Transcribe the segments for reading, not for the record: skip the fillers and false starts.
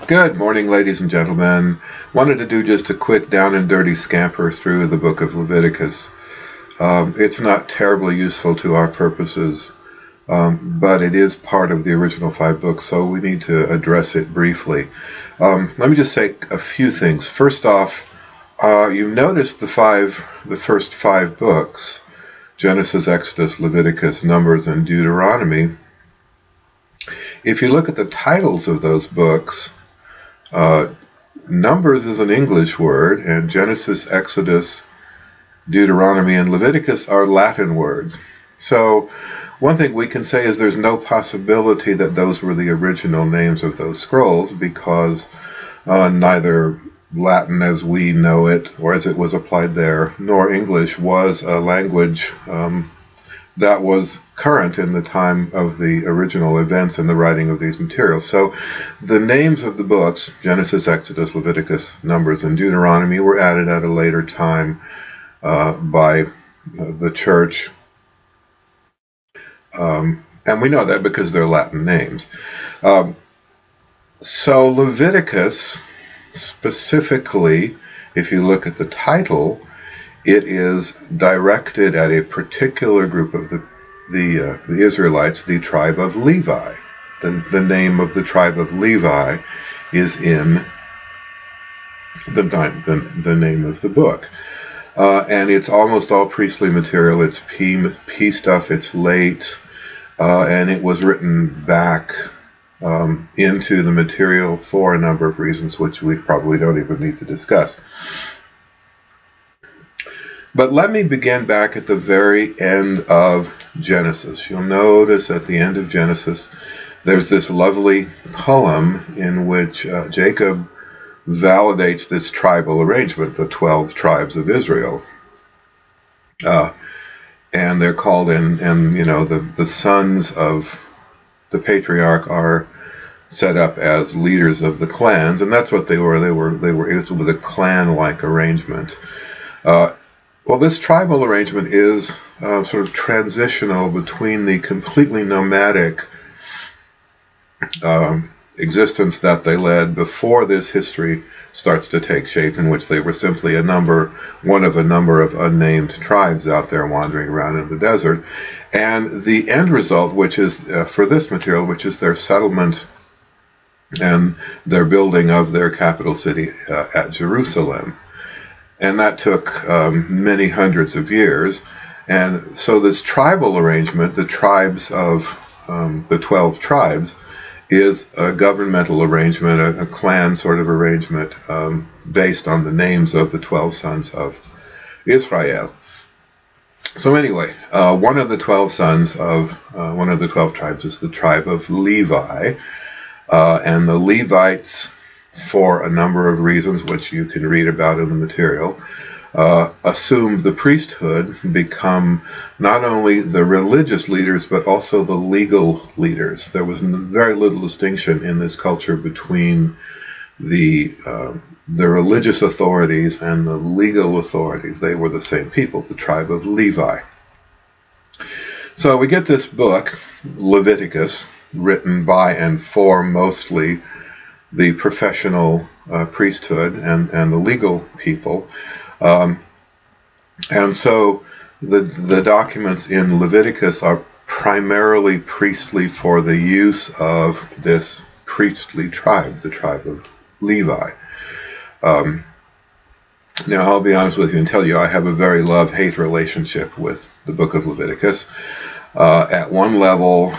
Good morning, ladies and gentlemen. Wanted to do just a quick down and dirty scamper through the book of Leviticus. It's not terribly useful to our purposes, but it is part of the original 5 books, so we need to address it briefly. Let me just say a few things. First off, you've noticed the first 5 books, Genesis, Exodus, Leviticus, Numbers, and Deuteronomy. If you look at the titles of those books, Numbers is an English word, and Genesis, Exodus, Deuteronomy, and Leviticus are Latin words. So one thing we can say is there's no possibility that those were the original names of those scrolls, because neither Latin as we know it, or as it was applied there, nor English was a language that was current in the time of the original events and the writing of these materials. So the names of the books, Genesis, Exodus, Leviticus, Numbers, and Deuteronomy, were added at a later time by the church. And we know that because they're Latin names. So Leviticus, specifically, if you look at the title, it is directed at a particular group of the Israelites, the tribe of Levi. The name of the tribe of Levi is in the name of the book. And it's almost all priestly material. It's P stuff, it's late, and it was written back into the material for a number of reasons, which we probably don't even need to discuss. But let me begin back at the very end of Genesis. You'll notice at the end of Genesis, there's this lovely poem in which Jacob validates this tribal arrangement, the 12 tribes of Israel. And they're called the sons of the patriarch are set up as leaders of the clans, and that's what they were. It was a clan-like arrangement. Well, this tribal arrangement is sort of transitional between the completely nomadic existence that they led before this history starts to take shape, in which they were simply one of a number of unnamed tribes out there wandering around in the desert, and the end result, which is for this material, which is their settlement and their building of their capital city at Jerusalem. And that took many hundreds of years. And so this tribal arrangement, the tribes of the 12 tribes, is a governmental arrangement, a clan sort of arrangement based on the names of the 12 sons of Israel. So anyway, one of the 12 sons of one of the 12 tribes is the tribe of Levi. And the Levites, for a number of reasons, which you can read about in the material, assumed the priesthood, become not only the religious leaders, but also the legal leaders. There was very little distinction in this culture between the religious authorities and the legal authorities. They were the same people, the tribe of Levi. So we get this book, Leviticus, written by and for mostly the professional priesthood and the legal people. And so the documents in Leviticus are primarily priestly for the use of this priestly tribe, the tribe of Levi. Now, I'll be honest with you and tell you, I have a very love-hate relationship with the book of Leviticus. At one level,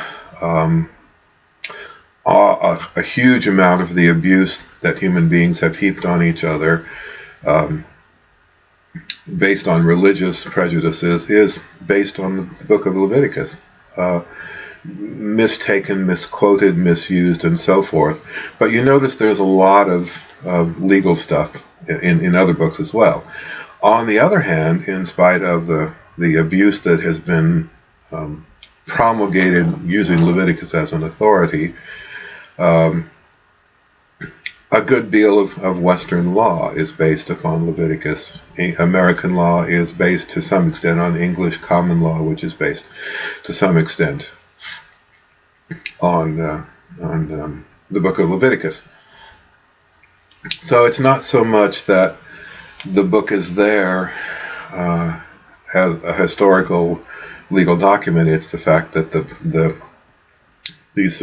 a huge amount of the abuse that human beings have heaped on each other based on religious prejudices is based on the book of Leviticus. Mistaken, misquoted, misused, and so forth. But you notice there's a lot of legal stuff in other books as well. On the other hand, in spite of the abuse that has been promulgated using Leviticus as an authority, a good deal of Western law is based upon Leviticus. American law is based to some extent on English common law, which is based to some extent on the book of Leviticus. So it's not so much that the book is there as a historical legal document. It's the fact that these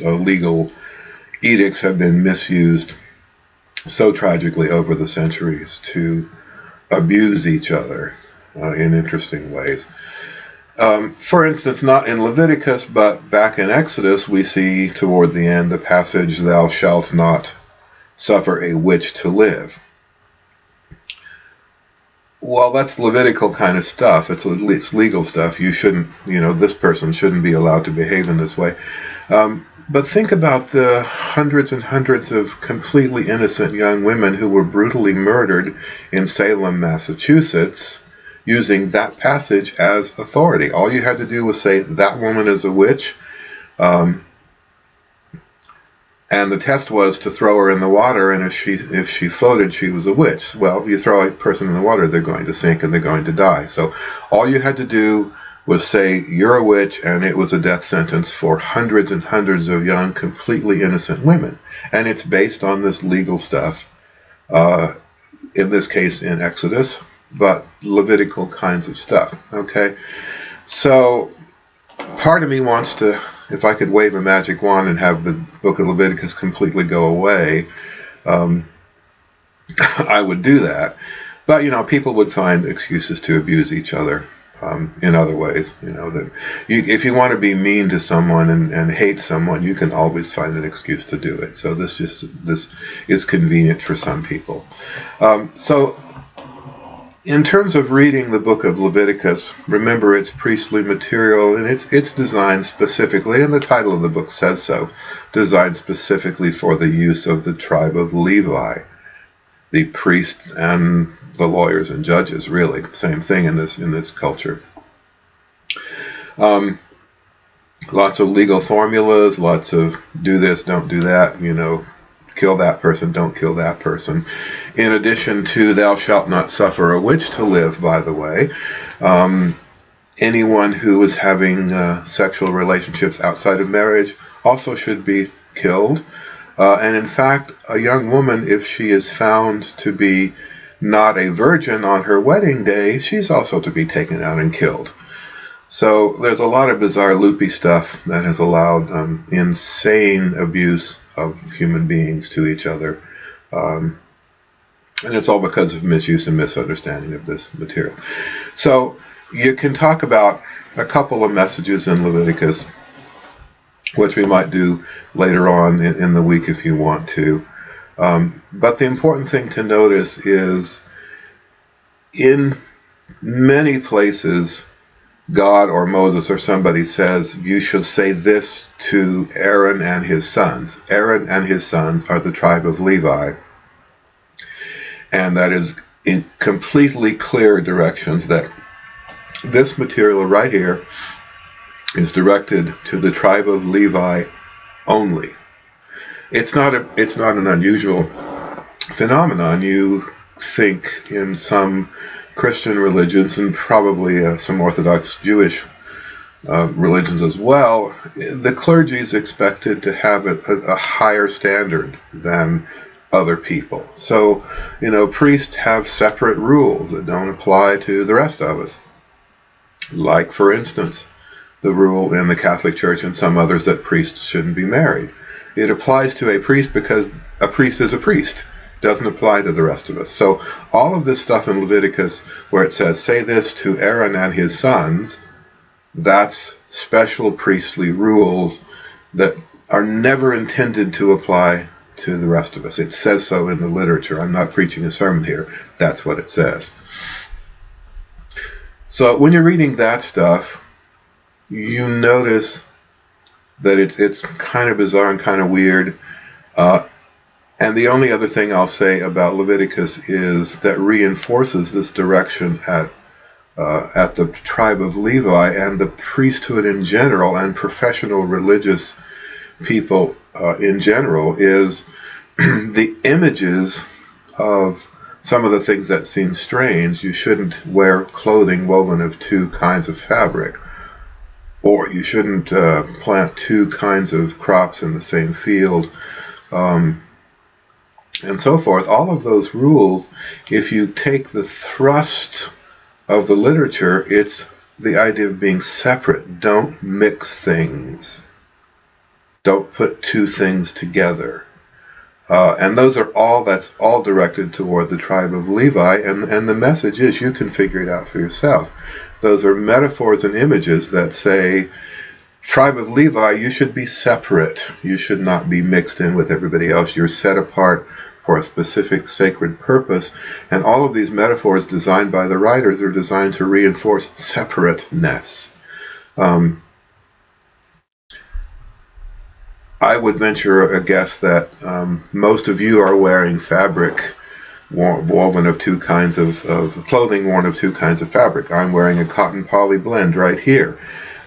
legal edicts have been misused so tragically over the centuries to abuse each other in interesting ways. For instance, not in Leviticus, but back in Exodus, we see toward the end the passage, "Thou shalt not suffer a witch to live." Well, that's Levitical kind of stuff. It's legal stuff. You shouldn't, this person shouldn't be allowed to behave in this way. But think about the hundreds and hundreds of completely innocent young women who were brutally murdered in Salem, Massachusetts, using that passage as authority. All you had to do was say, that woman is a witch, and the test was to throw her in the water, and if she floated, she was a witch. Well, you throw a person in the water, they're going to sink and they're going to die. So all you had to do was say, you're a witch, and it was a death sentence for hundreds and hundreds of young, completely innocent women. And it's based on this legal stuff, in this case in Exodus, but Levitical kinds of stuff, okay? So part of me wants to, if I could wave a magic wand and have the book of Leviticus completely go away, I would do that. But, people would find excuses to abuse each other in other ways. If you want to be mean to someone and hate someone, you can always find an excuse to do it. So this is convenient for some people. So in terms of reading the book of Leviticus, remember it's priestly material, and it's designed specifically, and the title of the book says so, designed specifically for the use of the tribe of Levi, the priests and the lawyers and judges, really, same thing in this culture. Lots of legal formulas, lots of do this, don't do that, kill that person, don't kill that person. In addition to thou shalt not suffer a witch to live, by the way, anyone who is having sexual relationships outside of marriage also should be killed. And in fact, a young woman, if she is found to be not a virgin on her wedding day, she's also to be taken out and killed. So there's a lot of bizarre, loopy stuff that has allowed insane abuse of human beings to each other. And it's all because of misuse and misunderstanding of this material. So you can talk about a couple of messages in Leviticus, which we might do later on in the week if you want to. But the important thing to notice is in many places, God or Moses or somebody says, you should say this to Aaron and his sons. Aaron and his sons are the tribe of Levi. And that is in completely clear directions that this material right here is directed to the tribe of Levi only. It's not an unusual phenomenon. You think in some Christian religions and probably some Orthodox Jewish religions as well, the clergy is expected to have a higher standard than other people. So, priests have separate rules that don't apply to the rest of us. Like, for instance, the rule in the Catholic Church and some others that priests shouldn't be married. It applies to a priest because a priest is a priest. It doesn't apply to the rest of us. So all of this stuff in Leviticus where it says, say this to Aaron and his sons, that's special priestly rules that are never intended to apply to the rest of us. It says so in the literature. I'm not preaching a sermon here. That's what it says. So when you're reading that stuff, you notice that it's kind of bizarre and kind of weird. And the only other thing I'll say about Leviticus is that reinforces this direction at the tribe of Levi and the priesthood in general and professional religious people in general is the images of some of the things that seem strange. You shouldn't wear clothing woven of two kinds of fabric, or you shouldn't plant two kinds of crops in the same field. and so forth. All of those rules, if you take the thrust of the literature, it's the idea of being separate. Don't mix things. Don't put two things together. And that's all directed toward the tribe of Levi, and the message is you can figure it out for yourself. Those are metaphors and images that say, tribe of Levi, you should be separate. You should not be mixed in with everybody else. You're set apart for a specific sacred purpose. And all of these metaphors designed by the writers are designed to reinforce separateness. I would venture a guess that most of you are wearing fabric woven of two kinds of clothing worn of two kinds of fabric. I'm wearing a cotton poly blend right here.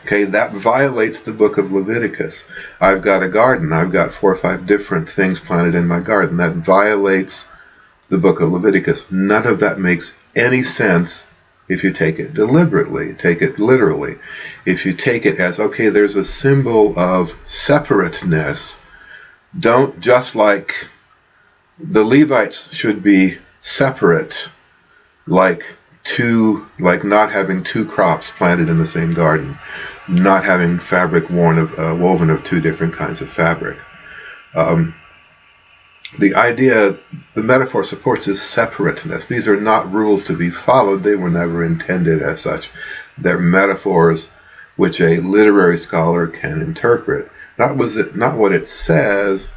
Okay, that violates the book of Leviticus. I've got a garden. I've got 4 or 5 different things planted in my garden. That violates the book of Leviticus. None of that makes any sense if you take it deliberately, take it literally. If you take it as, okay, there's a symbol of separateness, don't, just like the Levites should be separate, like not having 2 crops planted in the same garden, not having fabric woven of 2 different kinds of fabric. The idea, the metaphor supports is separateness. These are not rules to be followed. They were never intended as such. They're metaphors which a literary scholar can interpret. Not what it says,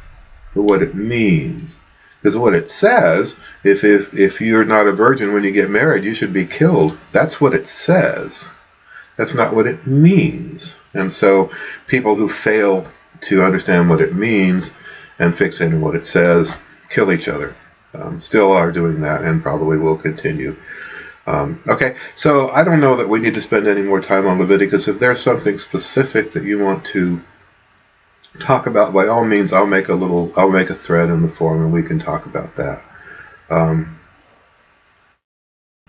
but what it means. Because what it says, if you're not a virgin when you get married, you should be killed. That's what it says. That's not what it means. And so people who fail to understand what it means and fixate on what it says kill each other. Still are doing that and probably will continue. Okay, so I don't know that we need to spend any more time on Leviticus. If there's something specific that you want to talk about, by all means, I'll make a thread in the forum and we can talk about that.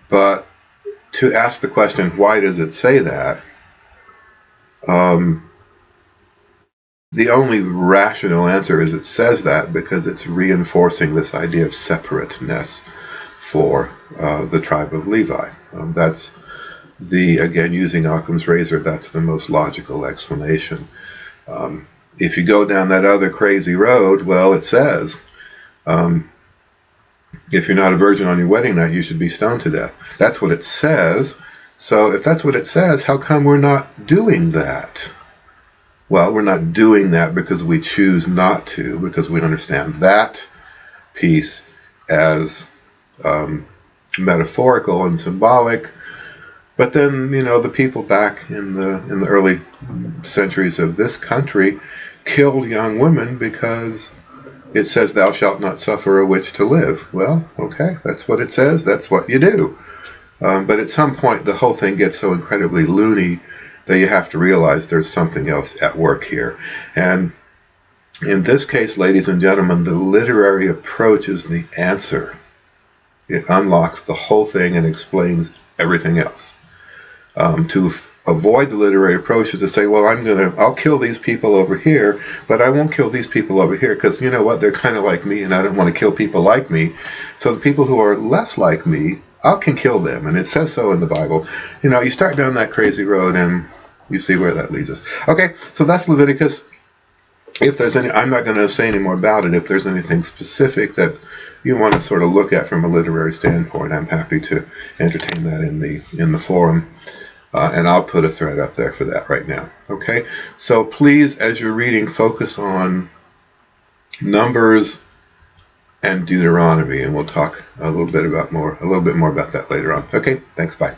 But to ask the question, why does it say that? The only rational answer is it says that because it's reinforcing this idea of separateness for the tribe of Levi. That's again, using Occam's razor, that's the most logical explanation. If you go down that other crazy road, well, it says, if you're not a virgin on your wedding night, you should be stoned to death. That's what it says. So if that's what it says, how come we're not doing that? Well, we're not doing that because we choose not to, because we understand that piece as metaphorical and symbolic. But then, the people back in the early centuries of this country killed young women because it says thou shalt not suffer a witch to live. Well, okay, that's what it says, that's what you do. But at some point the whole thing gets so incredibly loony that you have to realize there's something else at work here. And in this case, ladies and gentlemen, the literary approach is the answer. It unlocks the whole thing and explains everything else. To avoid the literary approach is to say, well, I'll kill these people over here, but I won't kill these people over here because you know what, they're kind of like me and I don't want to kill people like me. So the people who are less like me, I can kill them, and it says so in the Bible. You start down that crazy road and you see where that leads us. Okay, so that's Leviticus. If there's I'm not going to say any more about it. If there's anything specific that you want to sort of look at from a literary standpoint, I'm happy to entertain that in the forum. And I'll put a thread up there for that right now. Okay, so please, as you're reading, focus on Numbers and Deuteronomy, and we'll talk a little bit more about that later on. Okay, thanks, bye.